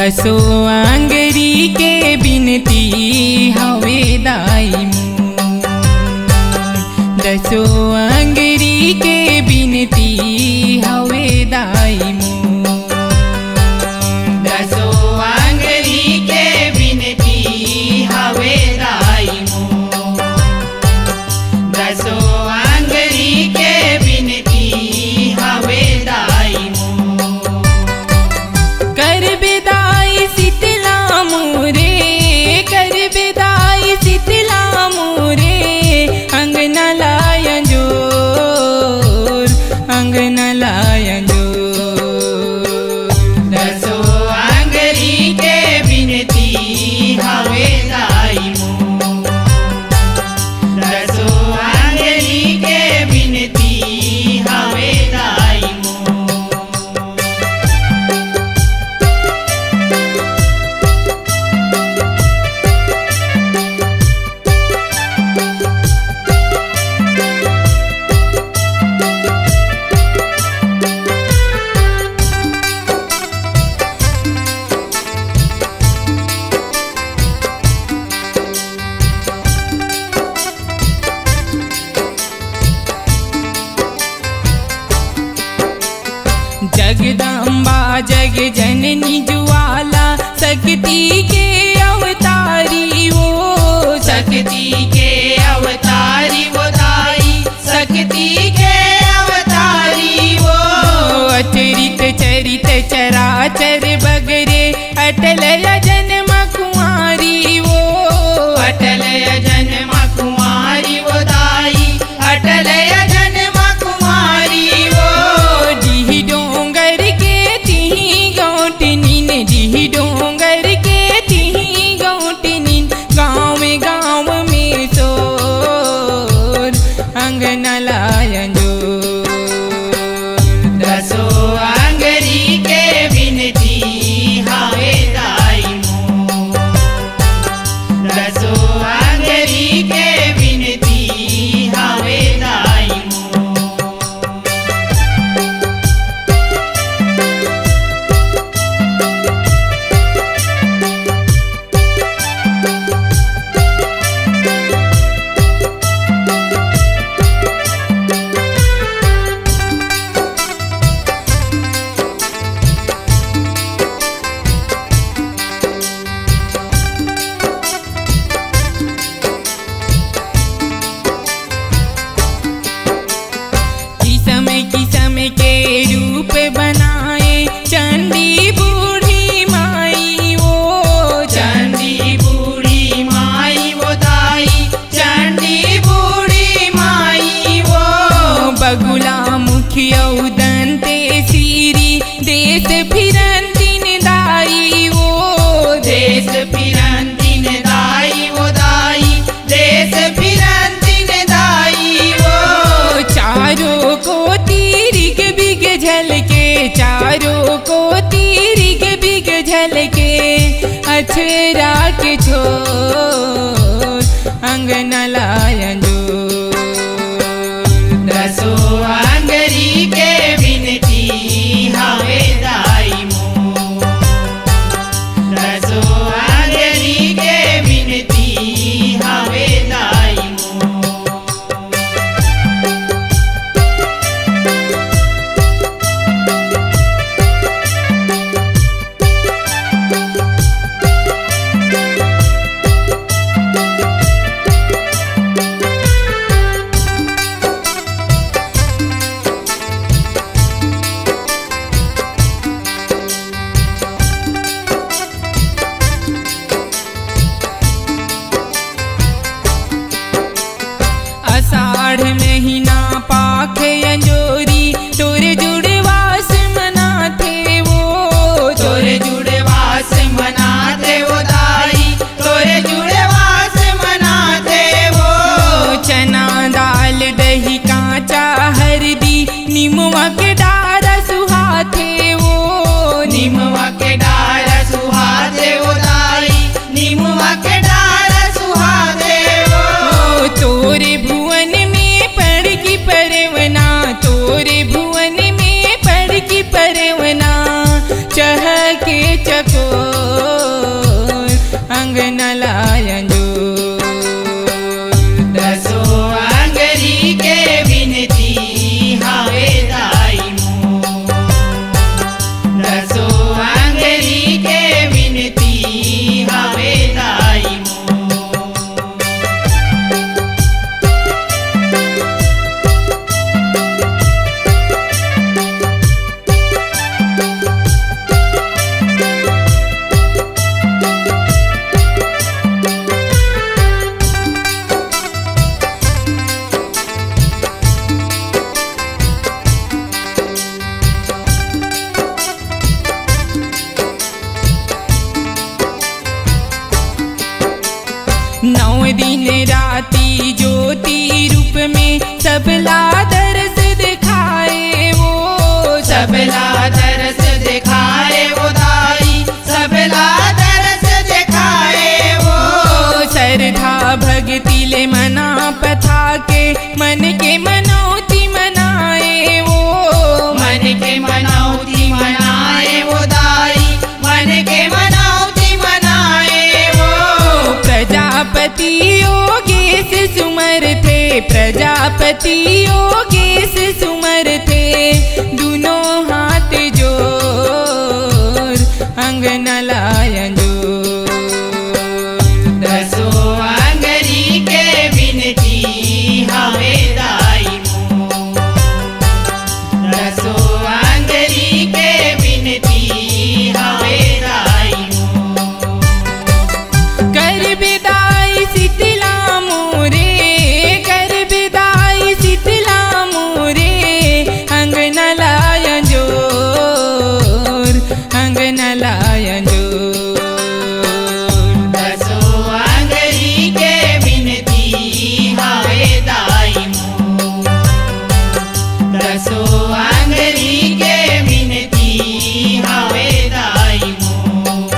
दसो आंगरी के बिनती हवे दाई मोर। दसो आंगरी के बिनती हवे दाई मोर। दसो आंगरी के बिनती हवे दाई मोर। दसो आंगरी के बिनती हवे दाई मोर। कर बेदाई शीतला मोरे, कर बेदाई शीतला मोरे, अंगना लाया जोर, अंगना लाया जोर। दसो आंगरी के बिनती हवे दाई मोर। दसो आंगरी के बिनती हवे दाई मोर। जगदम्बा जग जननी ज्वाला, शक्ति के अवतारी वो, शक्ति के अवतारी वो दाई, शक्ति के अवतारी वो। अचरित चरित चराचर बगरे, अटल जन्म कुमारी वो, अटल जन्म कुमारी वो दाई, अटल जन्म कुमारी वो। डिही डोंगर के तिही गौटनीन, डिही डोंगर के तिही गौटनीन, गाँव में शोर, अंगना लाया जोर। दसो आंगरी के बिनती हवे दाई मोर। दसो आंगरी के बिनती हवे दाई मोर। किस्म के रूप बनाए, चंडी बूढ़ी माई वो, चंडी बूढ़ी माई वो दाई, चंडी बूढ़ी माई वो। बगुला मुखिया दंते सीरी, देश फिरंतिन दाई वो, देश फिरंतिन दाई वो दाई, देश फिरंतिन दाई वो। चारों को तीरिग बिग झलके, चारों को तीरिग बिग झलके, अछरा के छोर, अंगना लाया जोर। दसो आंगरी के बिनती हवे दाई मोर। दसो आंगरी के बिनती हवे दाई मोर। आषाढ़ महीना पाख अंजोरी, तोरे जुड़वास मनाथे वो, तोरे जुड़वास मनाते वो दाई, तोरे जुड़वास मनाते वो। चना दाल दही कांचा हरदी, नीमुआ के डारा सुहाथे वो, नीमुआ के डार सुहाते वो दाई, नीमुआ के डार सुहाते वो। तोरे भुवन में पड़ की परवना, तोरे भुवन में पड़ की परवना, चहके चको ज्योति रूप में सबला दरस दिखाए वो, सबला दरस दिखाए वो दाई, सबला दरस दिखाए वो। श्रद्धा भक्ति ले मना पथा के मन के मनौती मनाए वो, मन के मनौती मनाए वो दाई, मन के मनौती मनाए वो। प्रजापति योगेश सुमर थे, प्रजापति योगेश सुमर थे, दोनों हाथ जोर अंगना लायन जोर। दसो अंगरी के विनती हवे दाई मोर, दसो अंगरी के विनती हवे दाई मोर। कर विदाई शीतला मोरे, कर विदाई शीतला मोरे, अंगना लायन जोर अंगना लायन जोर। दसो अंगरी के विनती हवे दाई मोर, दसो अंगरी के विनती हवे दाई मोर।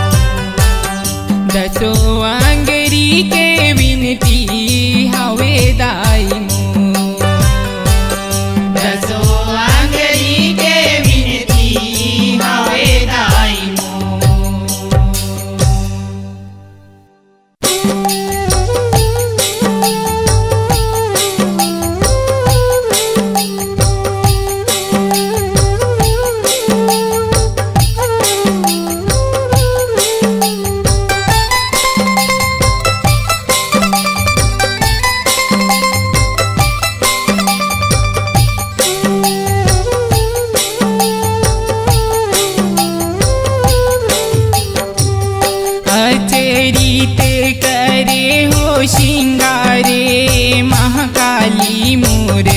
दसो अंगरी के विनती हवे दाई मोर। दसो अंगरी के विनती हवे दाई मोर। अचरित करे हो श्रृंगारे महाकाली मोर,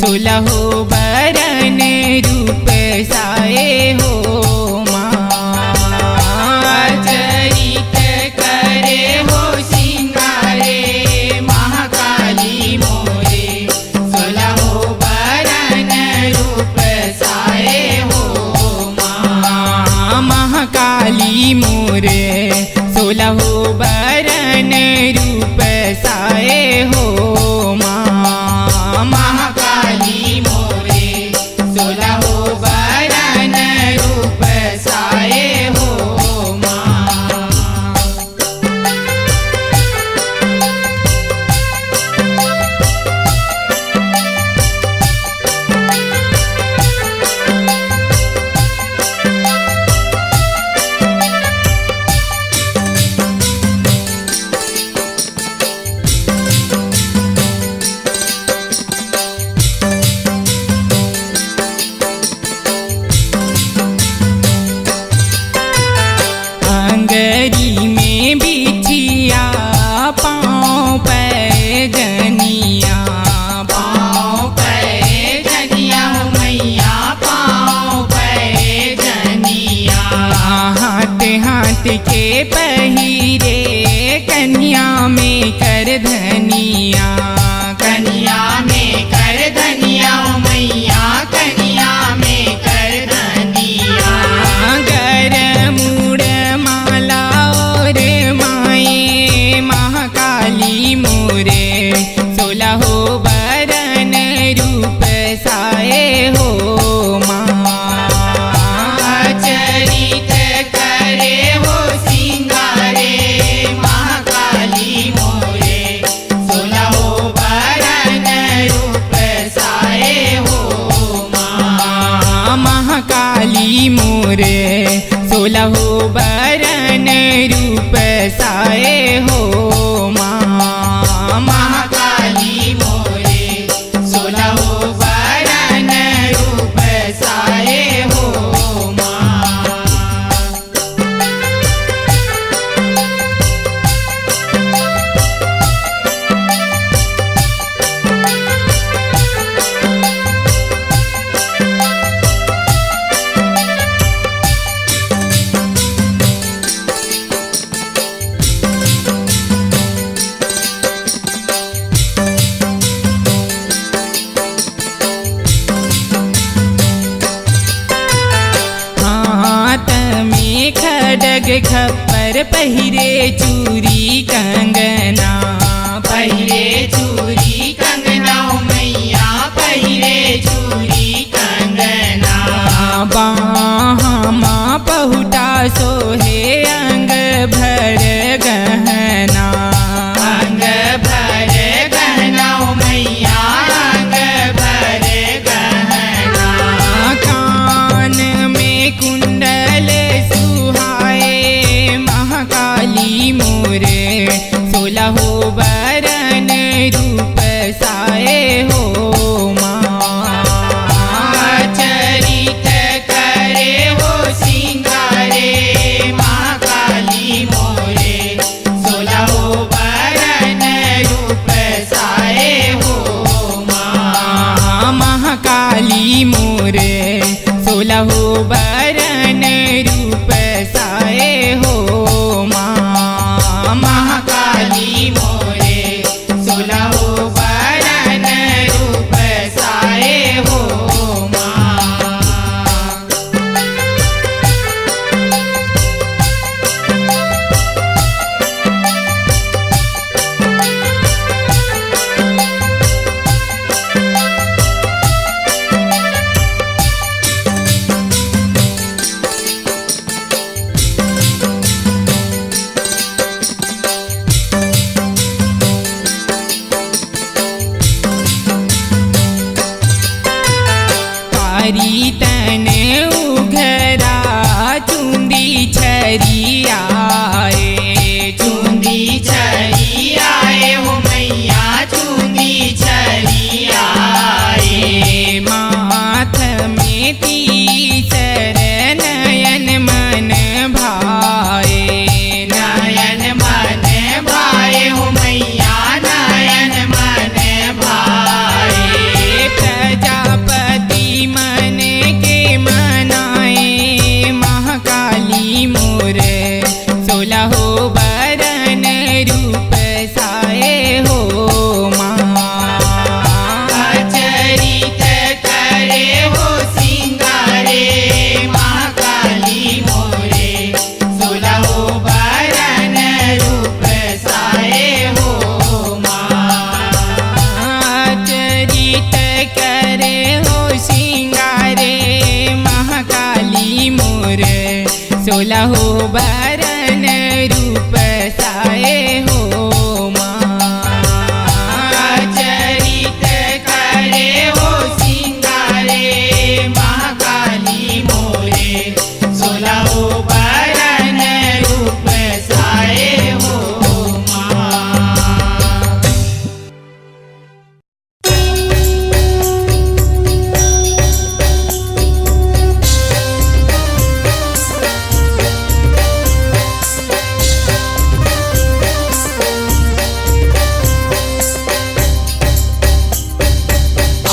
सोलहो बरन रूप साए हो माँ। अचरित करे हो श्रृंगारे महाकाली मोरे, सोलहो बरन रूप साए हो माँ। महाकाली मोर, सोलहो बरन रूप साए हो माँ। महाकाली मोरे, सोलहो बरन रूप साए हो माँ। अंगरी में बिछिया पाँव पे जनिया, पाँव पे जनिया हो मैया, पाँव पे जनिया। हाथ हाथ के पहिरे कन्या में कर धनिया, कनिया में कर धनिया हो मैया, कनिया में कर धनिया। गर मूड़ माला और माए महाकाली मोरे, सोलहो बरन रूप साए हो माँ। अचरित करे हो श्रृंगारे महाकाली मोरे, सोलहो बरन रूप साए हो माँ। महाकाली मोरे, सोलहो बरन रूप साए हो माँ। महाकाली मोरे, सोलहो बरन रूप साए हो माँ। डग खप्पर पहिरे चूरी कंगना पहिरे चूरी कंगना मैया पहिरे चूरी कंगना बाहामा पहुटा सोहे अंग भर गहना अंग भर गहना मैया अंग भर गहना कान में कुंडल सुहाए महाकाली मोरे 16 बरन रूप साए हो चरित करे हो सिंगारे महाकाली मोरे 16 बरन रूप साए हो महाकाली मोरे 16 बरन रूप साए हो महाकाली मोरे 16 बरन रूप साए हो कारी तन उघरा चुंदी छरियाए चूंदी छरी आए हो मैया चूंदी छरी आए माथ में तीसर नयन मन भाए नयन मन भाए हो मैया नयन मन भाए प्रजापति मन के मनाए महाकाली मोर 16 बरन रूप साए हो चरित करे हो सिंगारे महाकाली मोरे 16 बरन रूप साए हो चरित करे हो सिंगारे महाकाली मोर 16 बरन रूप साए हो चरित करे हो सिंगारे महाकाली मोरे 16 बरन रूप साए हो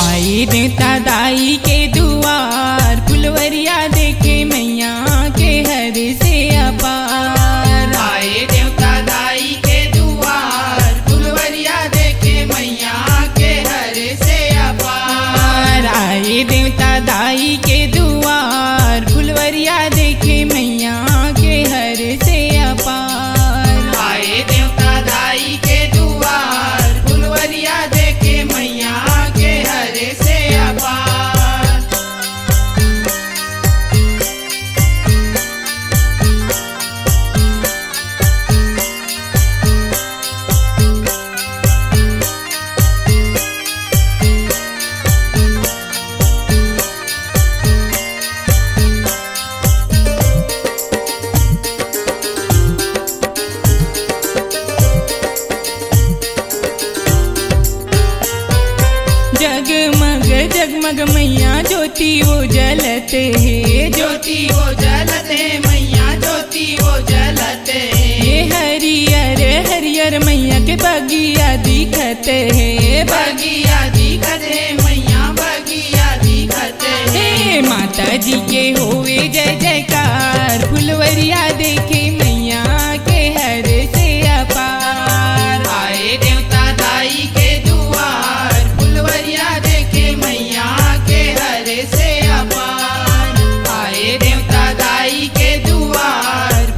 आए देवता दाई के दुआर फुलवरिया देखे मैया के हर से अपार आए देवता दाई के दुआर फुलवरिया देखे मैया के हर से अपार आए देवता दाई के दुआर फुलवरिया देखे मैया के हर से अपार आए देवता दाई के दुआर फुलवरिया देखे मैया के हर से अपार जगमग जगमग मैया ज्योति वो जलते है ज्योति वो जलते मैया ज्योति वो जलते हरियर हरियर मैया के बगिया दिखते है बगिया दिखते मैया बगिया दिखते हे माता जी के होवे जय जयकार फुलवरिया देखे मैया के हर से अपार आए देवता दाई के दुआर फुलवरिया देखे मैया के हर से अपार आए देवता दाई के दुआर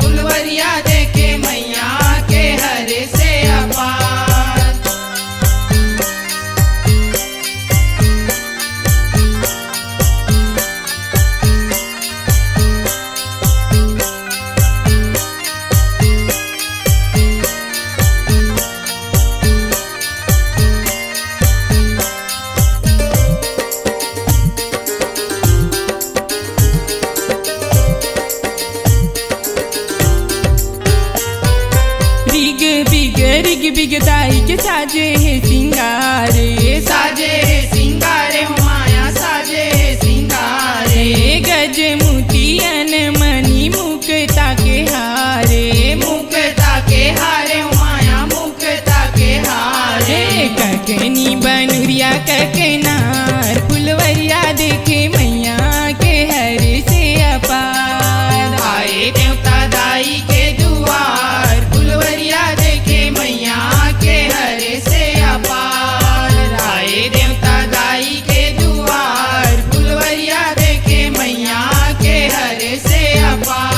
बिग बिग दाई के साजे है सिंगारे, साजे है सिंगारे हो माया साजे है सिंगारे। गज मोतियन मणि मुक्ता के हारे, मुक्ता के हारे हो माया मुक्ता के हारे। ककनी बनुरिया ककनार फुलवरिया देखे मैया के हर से अपार। आए देवता दाई के दुआर फुलवरिया देखे मैया के हर से अपार। आए देवता दाई के दुआर फुलवरिया देखे मैया के हर से अपार।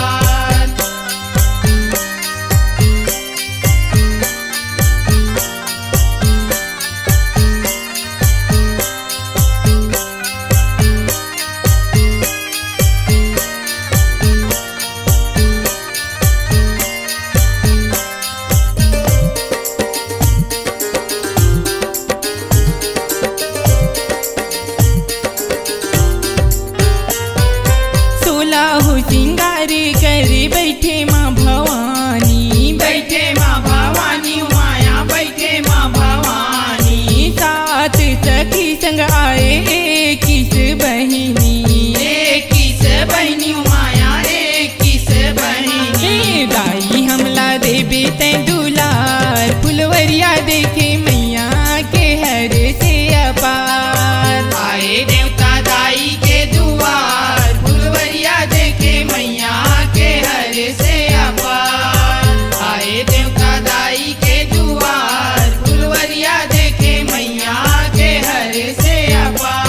हो सिंगारे करे बैठे माँ भवानी, बैठे माँ भवानी माया बैठे माँ भवानी। सात सखी संग आए किस बहिनी, किस बहिनी माया किस बहिनी। दाई हमला देबे तै दुलार फुलवरिया देखे मैया के हर से अपार। आए देवता दाई के दुआर फुलवरिया देखे मैया के हर से अपार। आए देवता दाई के दुआर फुलवरिया देखे मैया के हर से अपार।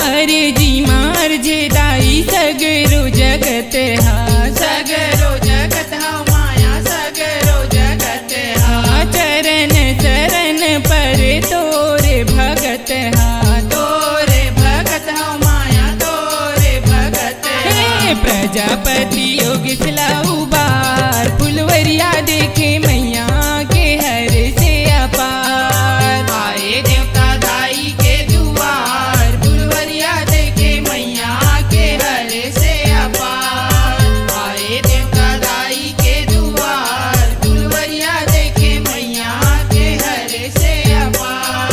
अरे जी मार जे दाई सगरो जगत हा, सगरो जगत हा माया सगरो जगत हा। चरण चरण पर तोरे भगत हा, तोरे भगत हा माया तोरे भगत हा। प्रजापति योगेश उबार फुलवरिया देखे मैया के हर से अपार। आए देवता दाई के दुआर फुलवरिया देखे मैया के हर से अपार। आए देवता दाई के दुआर फुलवरिया देखे मैया के हर से अपार।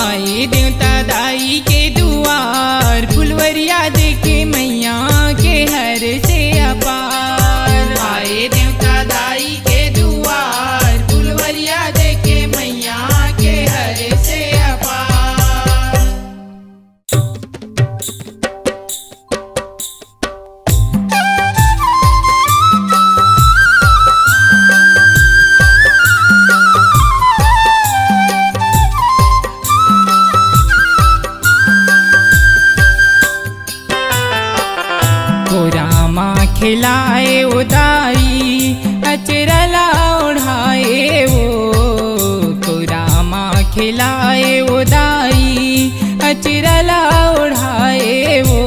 आए देवता दाई के दुआर फुलवरिया देखे मैया के हर से अपार। आए देवता दाई के दुआर फुलवरिया देखे मैया के हर से अपार। रामा खिलाए उदाई अचरला उड़ाए वो, रामा खिलाए उदाई अचरला उड़ाए वो।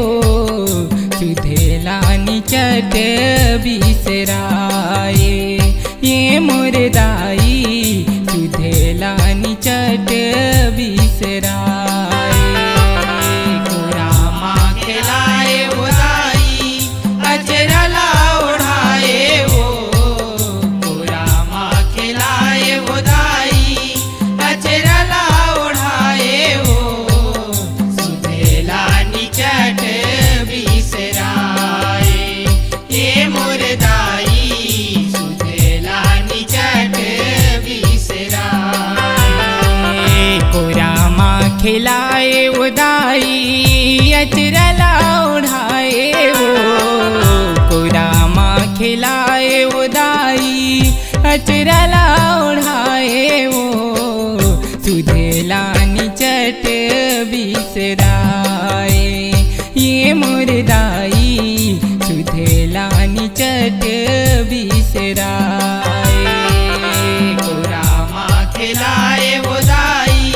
सुधेला निचट बिसराए ये मुर्दाई, सुधेला निचट बिसराए। रामा खिलाए उदाई अचरला उड़ाए वो। रामा खिलाए उदाई अचरला उड़ाए वो। सुधेला निचट बिसराए ये मुर्दाई, सुधेला निचट बिसराए। रामा खिलाए उदाई अचरला उड़ाए वो, रामा खिलाए उदाई अचरला उड़ाए वो। सुधेला निचट बिसराए ये मुर्दाई, सुधेला निचट बिसराए। रामा खिलाए उदाई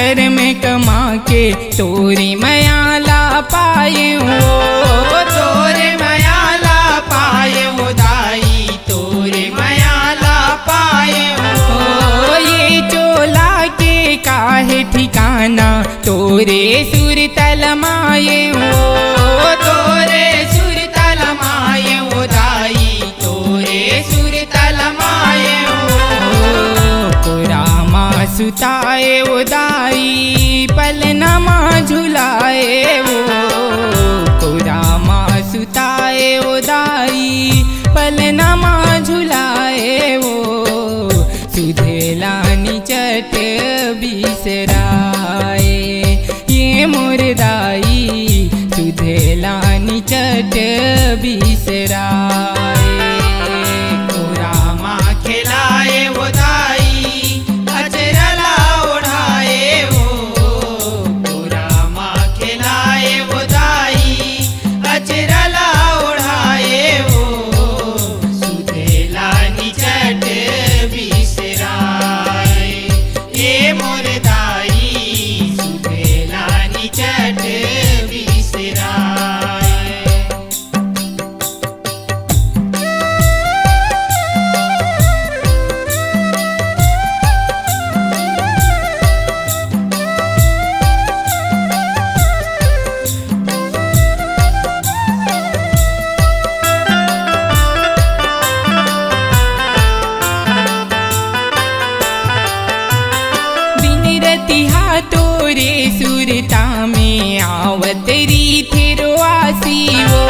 कर्म कमा के तोरी मयाला पाए हो, तोरे मयाला पाए हो दाई, तोरे मयाला पाए हो। ये चोला के काहे ठिकाना तोरे सुर तलमाए हो, तोरे सुर तलमाए हो दाई, तोरे सुर तलमाए हो। कोरामा सुताए वो दाई पलनमा झुलाए वो, कोरामा सुताए वो दाई पलनमा झुलाए वो। सुधेलानी चट बिसराए ये मोर दाई, सुधेलानी चट बिसराए। रामा खिलाए वो दाई अचरला ओढ़ाए वो, रामा खिलाए वो दाई अचरला ओढ़ाए वो। सुधेलानी चट बिसराए ये मोर दाई, सुधेलानी चट बिसराए। तोरे सुरता में आवतरी तेरो आसी वो,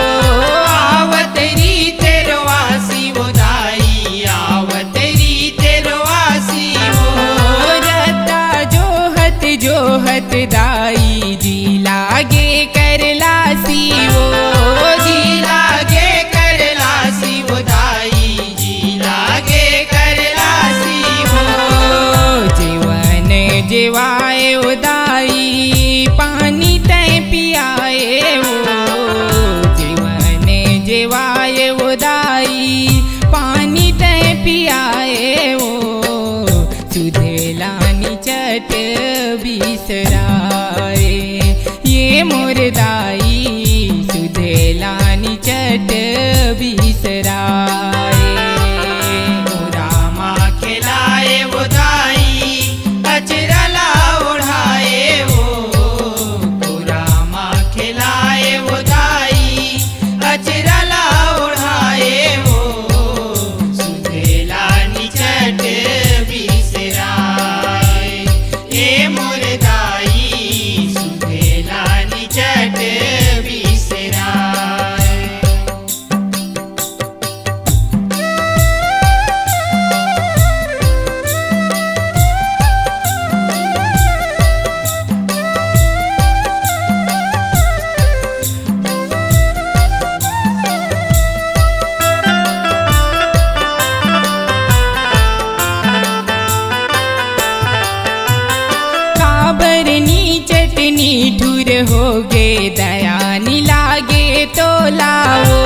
आवतरी तेरो आसी वो दाई, आवतरी तेरो आसी वो। रता जोहत दाई जी लागे करलासी वो, जी लागे करलासी वो दाई, जी लागे करलासी वो। जीवन जीवाए वो दाई पानी तय पियाए वो, जीवन जीवाए वो दाई पानी तय पियाए वो। सुधेलानी चट बिसराए ये मोर दाई, सुधेलानी चट बिसराए। रामा खिलाए वो दाई अचरला ओढ़ाए वो, रामा खिलाए वो दाई अचरला ओढ़ाए वो। सुधेलानी चट बिसराए ये मोर दाई, सुधेलानी चट बिसराए। काबरनी चटनी ठुर हो गे दया नी लागे तो लाओ,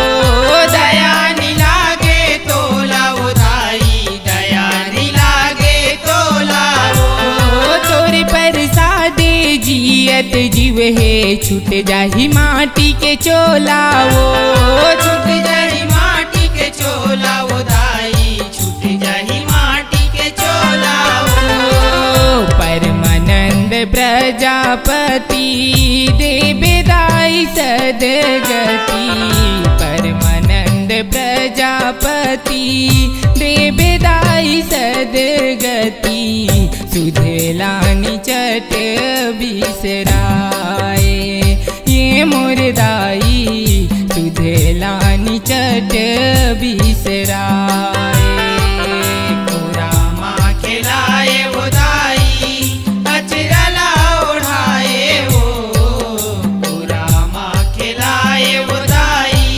दया नी लागे तो लाओ दाई, दया नी लागे तो लाओ। तोरे प्रसादे जियत जीव है छूट जाही माटी के चोलाओ, छूट जाही माटी के चोला वो दाई, छूट जाही माटी के चोला वो। परमानंद प्रजापति देवदाई सदगति, परमानंद प्रजापति देवदाई सदगति। सुधेलानी चट बिसराए ये मोर दाई, सुधेलानी चट बिसराए। रामा खिलाए वो दाई अचरला ओढ़ाए वो, रामा खिलाए वो दाई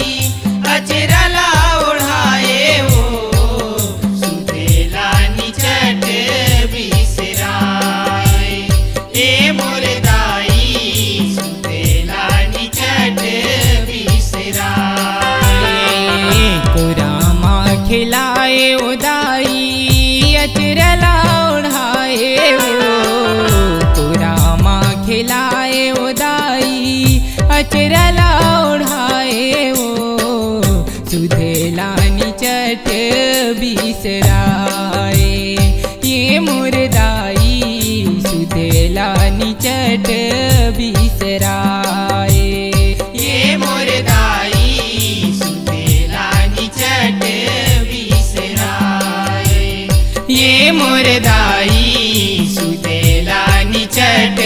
अचरला ओढ़ाए वो। सुधेलानी चट बिसराए ये मोर दाई, सुधेलानी चट बिसराए। कोरामा खिलाए उदाई अचरला ओढ़ाए वो, कोरामा चेहऱ्याला ओढाए ओ सुधेलानी चट बिसराए ये मुरदाई सुधेलानी चट बिसराए ये मुरदाई सुधेलानी चट बिसराए ये मुरदाई सुधेलानी चट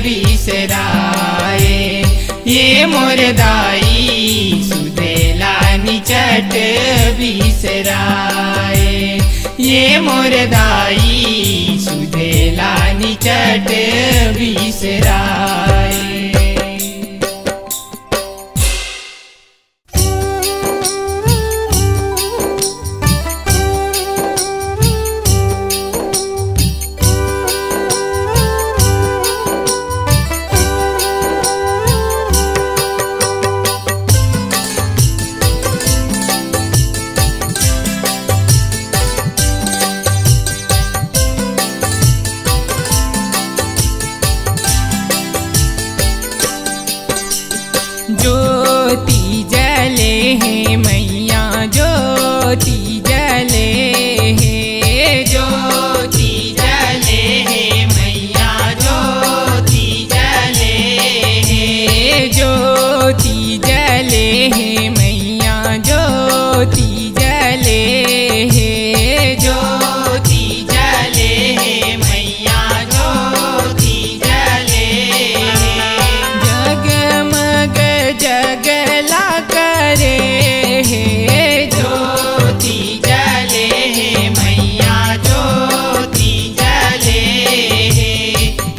बिसराए ये मुरदाई सुधेलानी चट बिसराए ये मुरदाई सुधेलानी चट बिसराए ज्योति जले है मैया ज्योति जले है ज्योति जले है मैया ज्योति जले है ज्योति जले है मैया ज्योति जले है ज्योति जले है मैया ज्योति जले जगमग जगला करे है ज्योति जले है मैया ज्योति जले है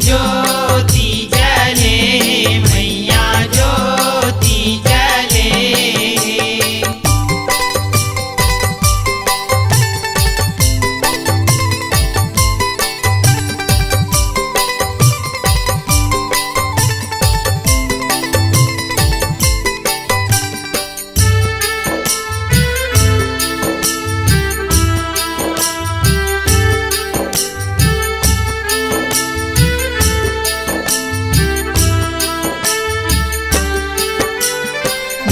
ज्योति जले है मैया ज्योति जले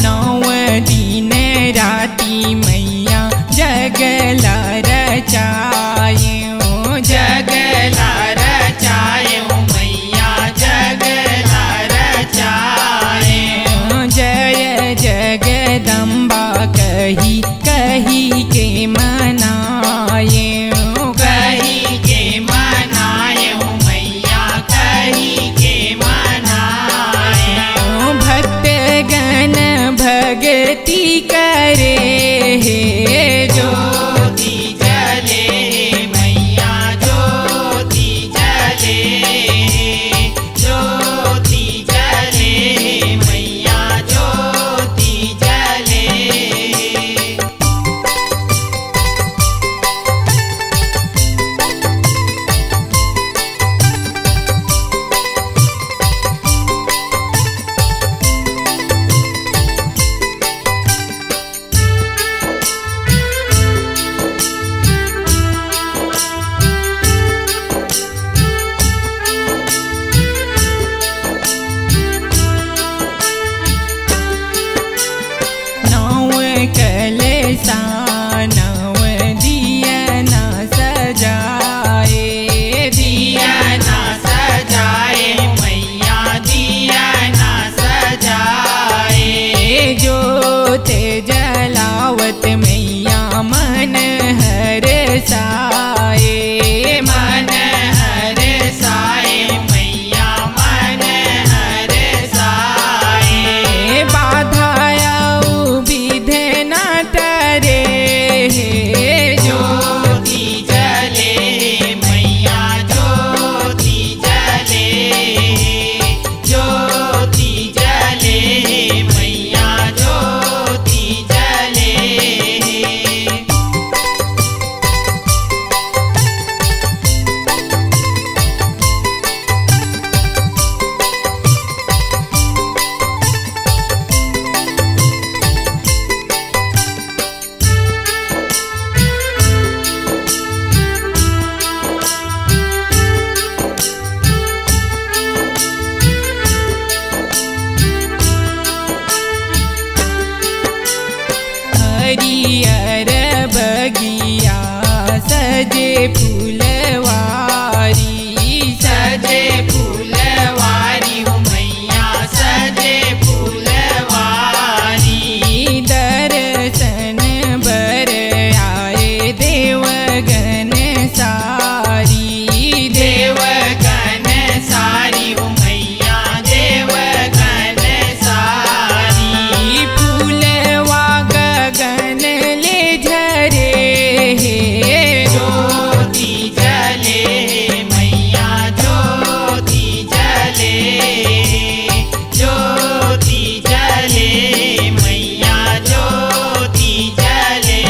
नौ दिन राती मैया जगला रचायो जगला रचायो मैया जगला रचायो जय जगदम्बा कही कही के मनाए कही के मनायो मैया कही के मनायो भक्त गण भगति करे हे ज्योति जले मैया ज्योति जले ज्योति जले मैया ज्योति जले नौ कलसा नव दिया न सजाए दिया ना सजाए मैया दिया ना सजाए ज्योत जलावत मैया मन हर साए मन हर साए मैया मन हर साए बाधाया विधन टरे ज्योति जले मैया ज्योति जले ज्योति जले मैया ज्योति जले हरियर बगिया सजे फूलवारी सजे फूलवारी हो मैया सजे फूलवारी दर्शन बर आए देवगन सारी देवगन सारी हो मैया देवगन सारी फूलवा गगन ले झरे ज्योति जले मैया ज्योति जले ज्योति जले मैया ज्योति जले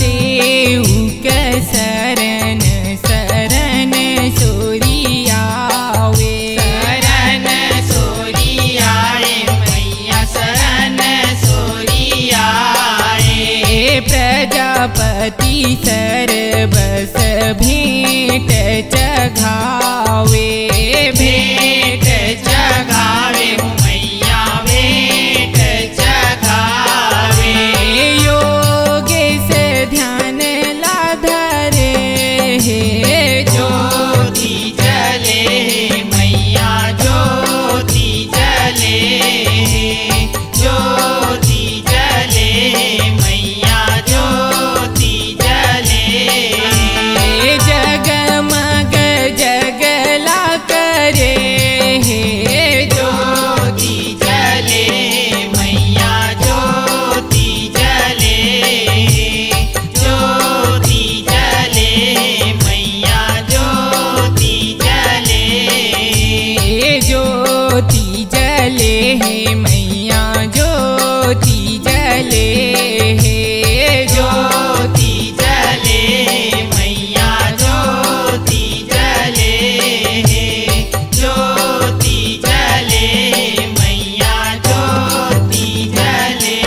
सेवक शरण शरण सोरियावे शरण सोरियाए मैया शरण सोरियाए प्रजापति सर्वस भेंट चघावे भेंट जगावे हो मैया भेंट जगावे योगेश ध्यान लाधरे ज्योति जले मैया ज्योति जले ज्योति जले मैया ज्योति जले जगमग जगला करे ज्योति जले मैया ज्योति जले ज्योति जले मैया ज्योति जले ज्योति जले हे मैया ज्योति जले ज्योति जले मैया ज्योति जले ज्योति जले मैया ज्योति जले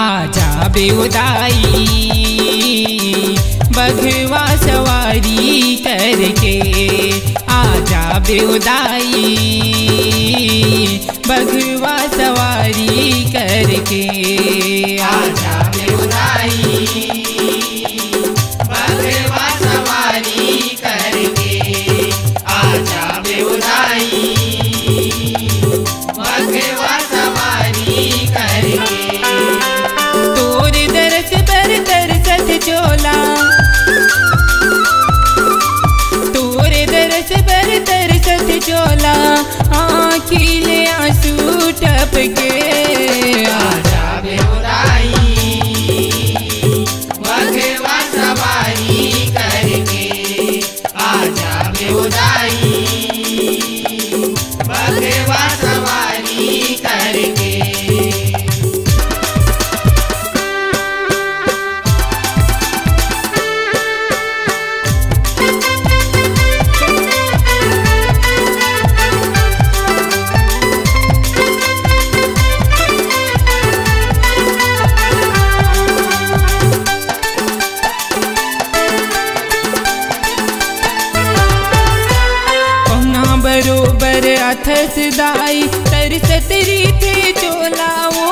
आजा बेउदाई बघवा सवारी करके आजा बेउदाई बघवा सवारी करके आजा बेउदाई बघवा सवारी करके आजा बेउदाई बघवा सवारी करके तोर दरस पर तरसत चोला तोर दरस पर तरसत चोला आँखिले आंसू टपके आजा बेउदाई बघवा सवारी करके आजा बेउदाई बघवा सवारी करके बरोबर अथस दाई तरसत रीथे चोलाओ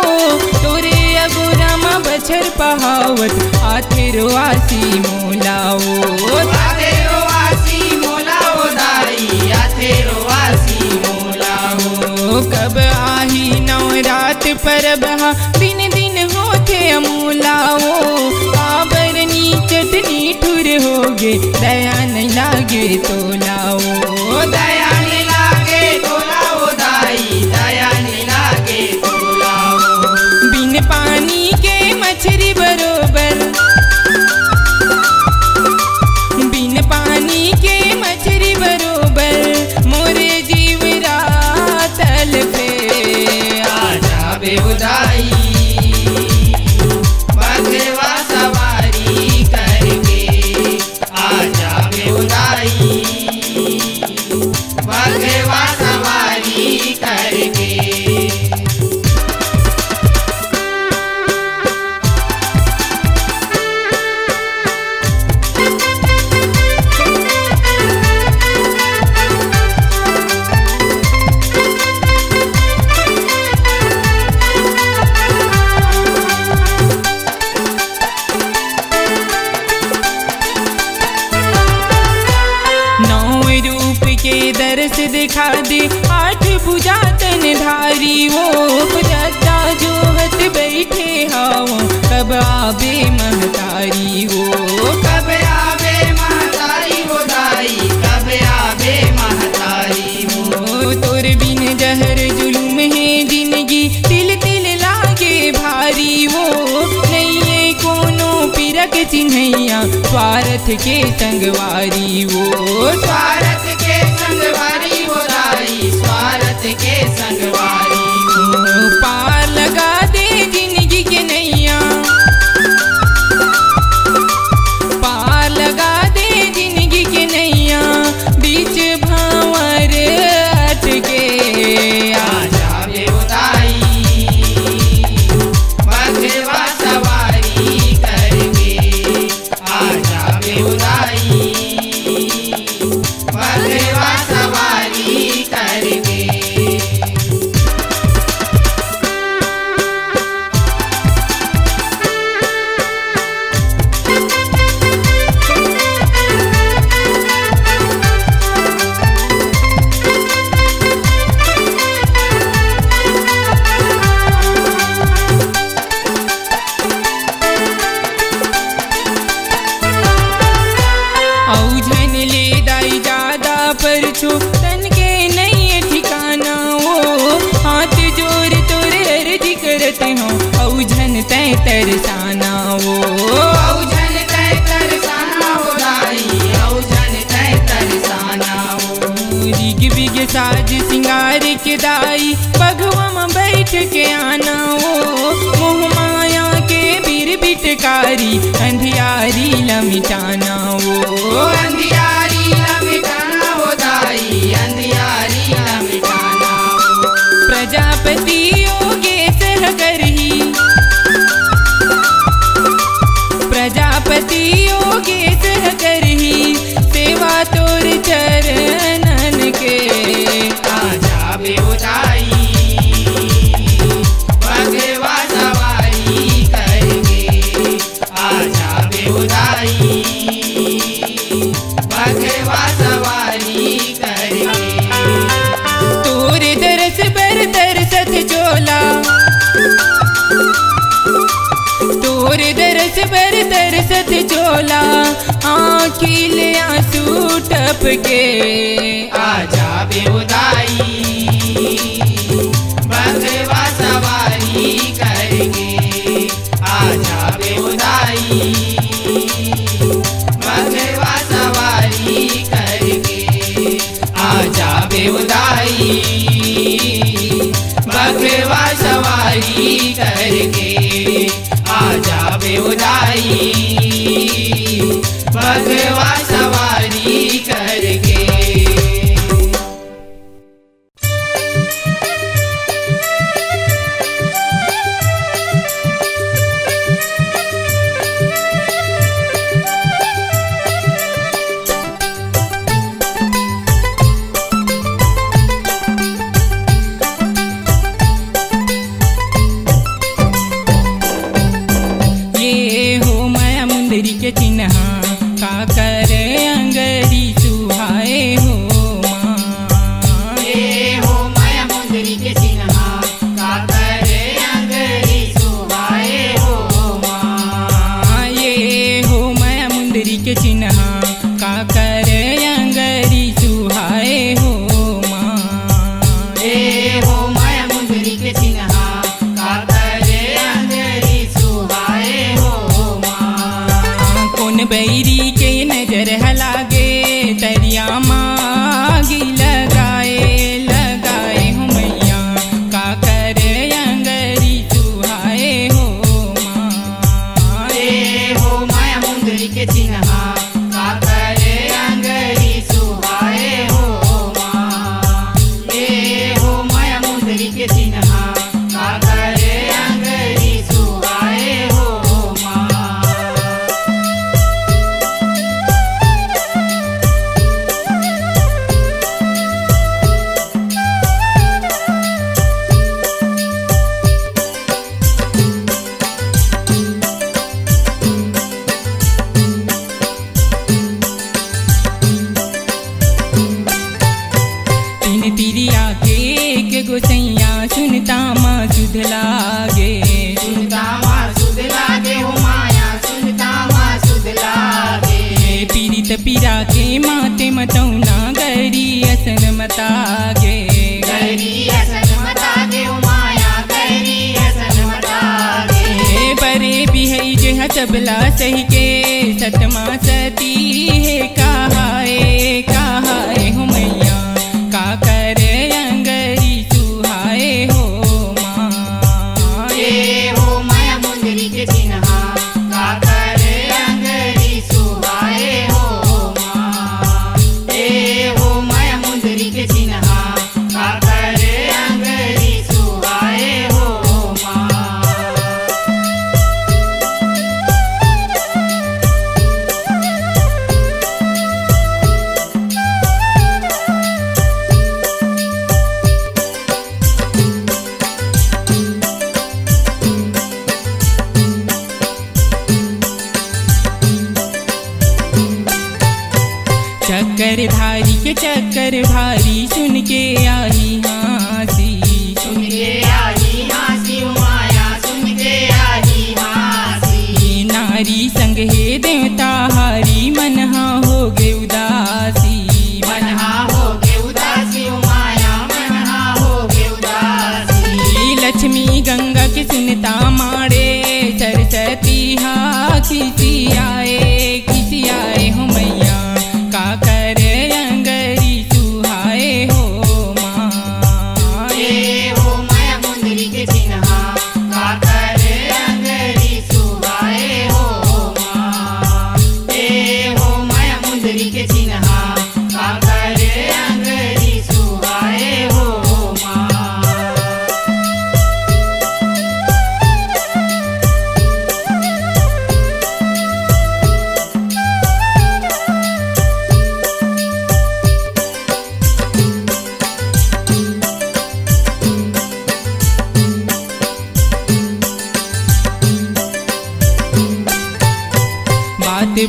तोरे अगोरामा बछर पहावत आथिरवासी मोलाओ आथेरोवासी मोलाओ दाई आथेरोवासी मोलाओ कब आही नवरात परब दिन दिन होते अमूलाओ आबरनी चटनी ठुर होगे दया नहीं लागे तो लाओ दया नहीं लागे तो लाओ दाई दया नहीं करके। दरस दिखा दे 8 भुजा तन धारी वो जटा जोहत बैठे हाओ कब आवे महतारी वो कब आवे महतारी वो दाई, कब आवे महतारी वो। तोर बिन जहर जुलुम है जिंदगी तिल तिल लागे भारी वो नहीं है कोनो पिरक चिन्हैया स्वार्थ के संगवारी वो स्वार्थ के संगवारी वो दाई, स्वार्थ के संगवारी वो। पार लगा दे जिंदगी के नैया, पार लगा दे जिंदगी के नैया बीच भंवर अटके। आजा बे वो दाई बघवा सवारी करके, आजा बे वो दाई बघवा सवारी करके। औझन ले दाई ज्यादा पर छो तन के नहीं ठिकाना वो हाथ जोर तोर अर्ज करत हो औझन तय तरसाना वो औझन तय तरसाना वो दाई, औझन तय तरसाना वो। रिग बिग साज सिंगार के दाई बघवा में बैठ के आना वो मोह माया के बीर बिटकारी अंधियारी लमिटाना वो अंधियारी लमिटाना वो दाई, अंधियारी लमिटाना वो। प्रजापति योगे सह करही, प्रजापति योगे सह करही सेवा तोर चरणन के। आजा बे वो दाई बघवा सवारी करके, आजा बे वो दाई बघवा सवारी करके। तोर दरस पर तरसत चोला, तोर दरस पर तरसत चोला आँखिल आंसू टपके। आजा बे वो दाई बघवा सवारी करके, आजा बे वो दाई बघवा सवारी करके, आजा बे वो दाई बघवा सवारी करके, आजा बे वो दाई बघवा सवारी करके। ये हो माया मुंदरी के चिन्हा का कर अंगरी सुहाए हो माँ। ये हो माया मुंदरी के चिन्हा का करे अंगरी सुहाए हो माँ। ये हो माया मुंदरी के चिन्हा का कर अंगरी सुहाए हो माँ। ये हो माया मुंदरी के चिन्हा का करे अंगरी सुहाए हो माँ। कौन बैरी के नजर हलागे तरिया मागी लगाए लगाए हो मैया का करे मुंदरी के चिन्हा का करे अंगरी सुहाए हो माँ। तिरिया के गोसैया सुनता माँ सुध लागे, सुनता माँ सुध लागे हो माया, सुनता माँ सुध लागे। पीड़ित पीरा के माते मतौना गरी असन मतागे, गरी असन मतागे हो माया, गरी असन मतागे। बरे बिहई जे सबला सही के सतमा सती है कहाए हो मैया का करे अंगरी सुहाए हो माँ। ये हो माया मुंदरी के चिन्हा का करे अंगरी सुहाए हो माँ। ये हो माया मुंदरी के चिन्हा का करे अंगरी सुहाए हो माँ। चक्करधारी के चक्कर भारी सुन के आई हाँसी, सुन के आई हाँसी माया, सुन के आई हाँसी। नारी संग हे देवता हारी मनहा हो गे उदासी, मनहा हो गे उदासी माया, मनहा हो गे उदासी। लक्ष्मी गंगा के सुनता मारे सरस्वती हा खिसी आए हो मैया का करे अंगरी सुहाए हो माँ। ये हो माया मुंदरी के चिन्हा का करे अंगरी सुहाए हो माँ। ये हो माया मुंदरी के चिन्हा का करे अंगरी सुहाए हो माँ।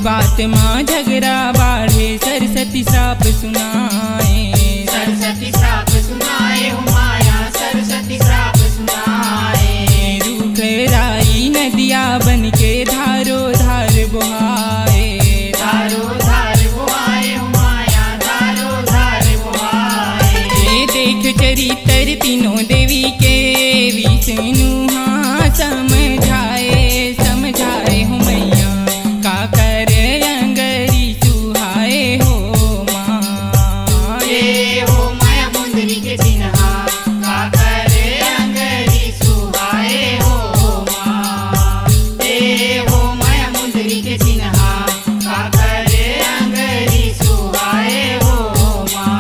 बात माँ झगड़ा बाढ़े सरस्वती श्राप सुनाए, सरस्वती श्राप सुनाए हो माया, सरस्वती श्राप सुनाए। रूख राई नदिया बन के धारो धार बुहाए, धारो धार बुहाए हो माया, धारो धार बुहाए। देख चरित्र तीनों देवी के विष्णु हाँ समझाए हो मैया का करे अंगरी सुहाए हो माँ। ये हो माया मुंदरी के चिन्हा का करे अंगरी सुहाए हो माँ। ये हो माया मुंदरी के चिन्हा का करे अंगरी सुहाए हो माँ।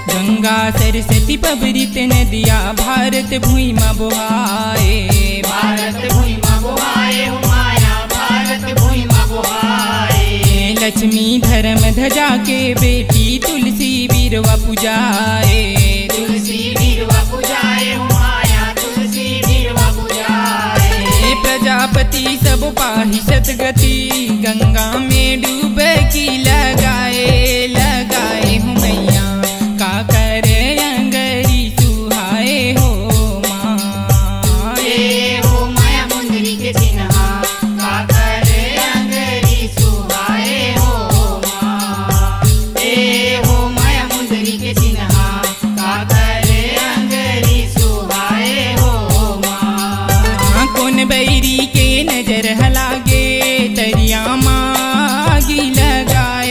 गंगा सरस्वती पबरित नदिया भारत भूमि बुहाए, भारत भूमि बुहाए हो माया, भारत भूमि बुहाए। लक्ष्मी धर्म ध्वजा के बेटी तुलसी बीरवा पूजाए, तुलसी बीरवा पूजाए हो माया, तुलसी बीरवा पूजाए। प्रजापति सब पाहि सतगति गंगा में डुबकी लगाए हो मैया का करे अंगरी सुहाए हो माँ। ये हो माया मुंदरी के चिन्हा का करे अंगरी सुहाए हो माँ। ये हो माया मुंदरी के चिन्हा का करे अंगरी सुहाए हो माँ। कौन बैरी के नजर हलागे तरिया मागी लगाए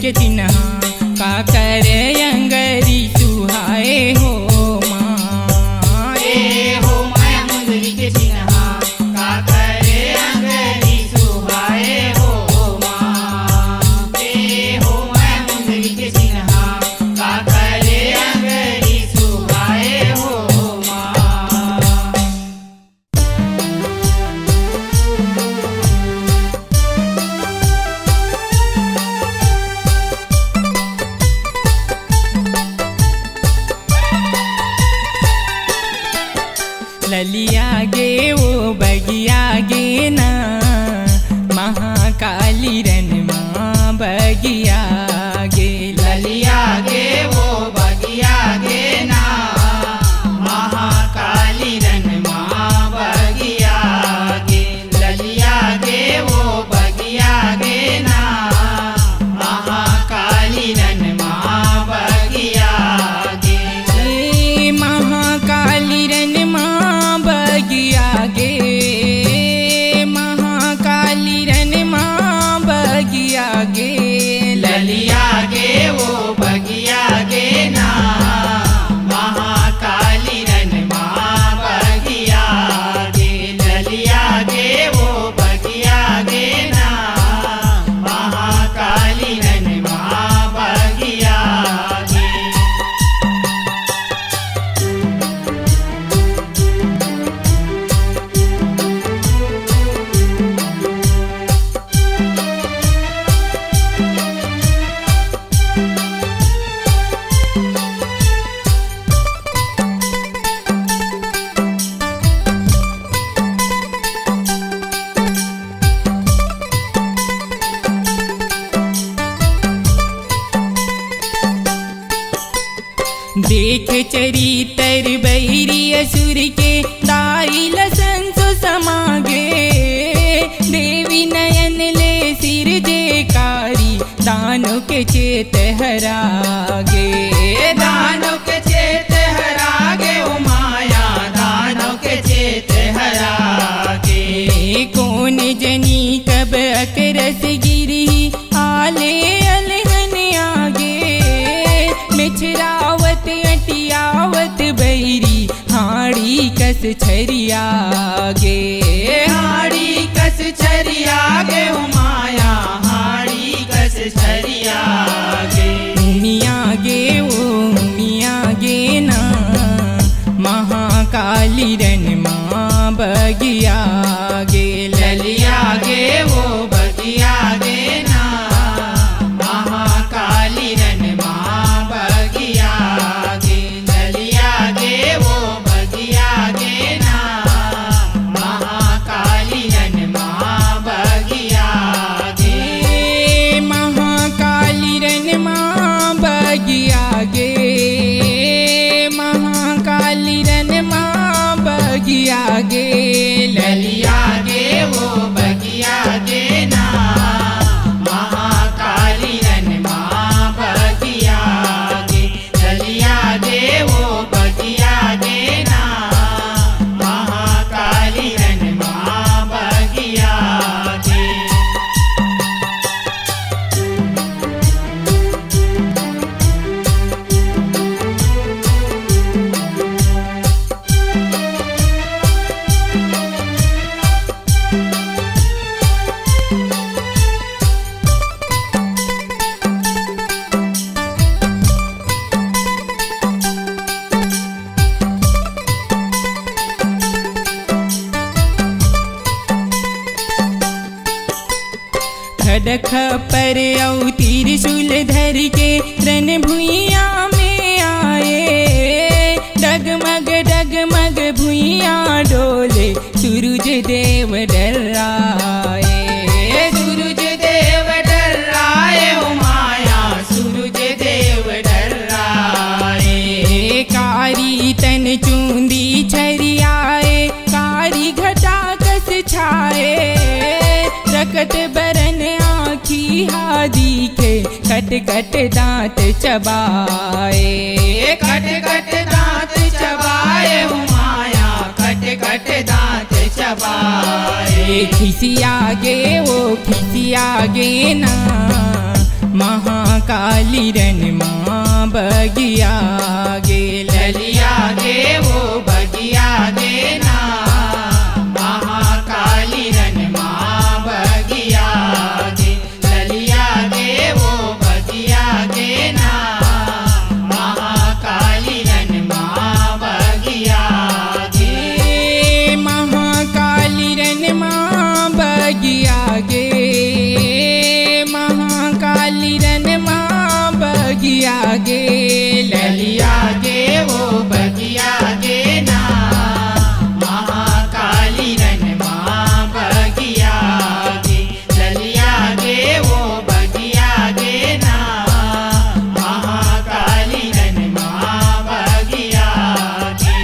के चिन्हा का करे अंगरी सुहाए हो माँ। ए हो माया मुंदरी के चिन्हा का करे अंगरी सुहाए हो माँ। ए हो माया मुंदरी के चिन्हा का करे अंगरी सुहाए हो माँ। ललिया गे वो बगिया गे ना महाकाली रन माँ बगिया गे। ललिया गे वो बगिया गे ना महाकाली रन माँ बगिया गे। ललिया गे वो बगिया गे ना महाकाली रन माँ बगिया गे। ए महाकाली रन माँ बगिया गे। महाकाली रन माँ बगिया गे। ललिया गे वो बगिया गे ना महाकाली रन माँ बगिया गे। ललिया गे वो बगिया गे ना महाकाली रन माँ बगिया गे। देख चरितर बैरी असुर के दाई लसन सो समागे। देवी नयन ले सिर जेकारी दानों के चेत हरागे। दानों के चेत हरागे ओ माया दानों के चेत हरागे। कौन जनी कब अकरस गिरी आले अलहन आगे। मिछरावत अटियावत बैरी हाड़ी कस छरियागे। हाड़ी कस छरियागे ओ माया हाड़ी कस छरियागे। मिया गे ओ मिया गे ना महाकाली रन माँ बगिया गे। ललिया गे वो बगिया गे ना महाकाली रन माँ बगिया गे। ललिया गे वो बगिया गे ना महाकाली रन माँ बगिया गे। महाकाली रन माँ बगिया गे। महाकाली रन माँ बगिया गे। ललिया गे वो बगिया गे ना महाकाली रन माँ बगिया गे। ललिया गे वो बगिया गे ना महाकाली रन माँ बगिया गे। खडक पर औ त्रिशूल धर के रन भुइया में आए। डगमग डगमग भुइया डोले सूरज देव डराए। सूरज देव डराए ओ माया सूरज देव डराए। कारी तन चूंदी छरियाए कारी घटा कस छाए। रकत बरन आँखी हा दिखे खट खट दांत चबाए। खट खट दांत चबाए ओ माया खट खट दांत चबाए। खिसिया गे वो खिसिया गे ना महाकाली रन माँ बगिया गे ललिया गे वो बगिया गे ना महाकाली रन माँ बगिया गे ललिया गे वो बगिया गे ना महाकाली रन माँ बगिया गे महाकाली रन माँ बगिया गे महाकाली रन माँ बगिया गे ललिया गे वो बगिया गे ना महाकाली रन माँ बगिया गे ललिया गे वो बगिया गे ना महाकाली रन माँ बगिया गे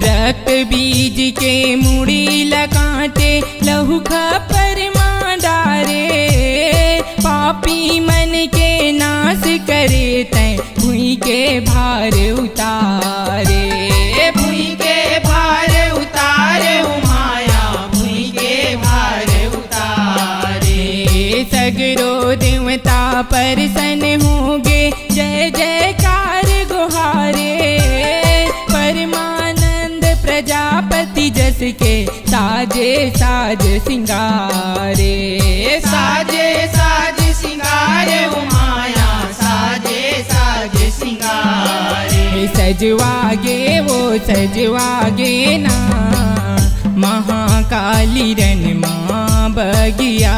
रक्त बीज के मुड़ी लगाते लहू खपर डारे पापी मन के नाश करे तय भूई के भार उतारे भूई के भार उतारे उमाया भूई के भार उतारे सगरो देवता परसन होगे जय जयकार गुहारे परमानंद प्रजापति जस के साजे साज सिंगारे साजे साज सिंगारे उमाया साजे साज सिंगारे सजवागे वो सजवागे ना महाकाली रन माँ बगिया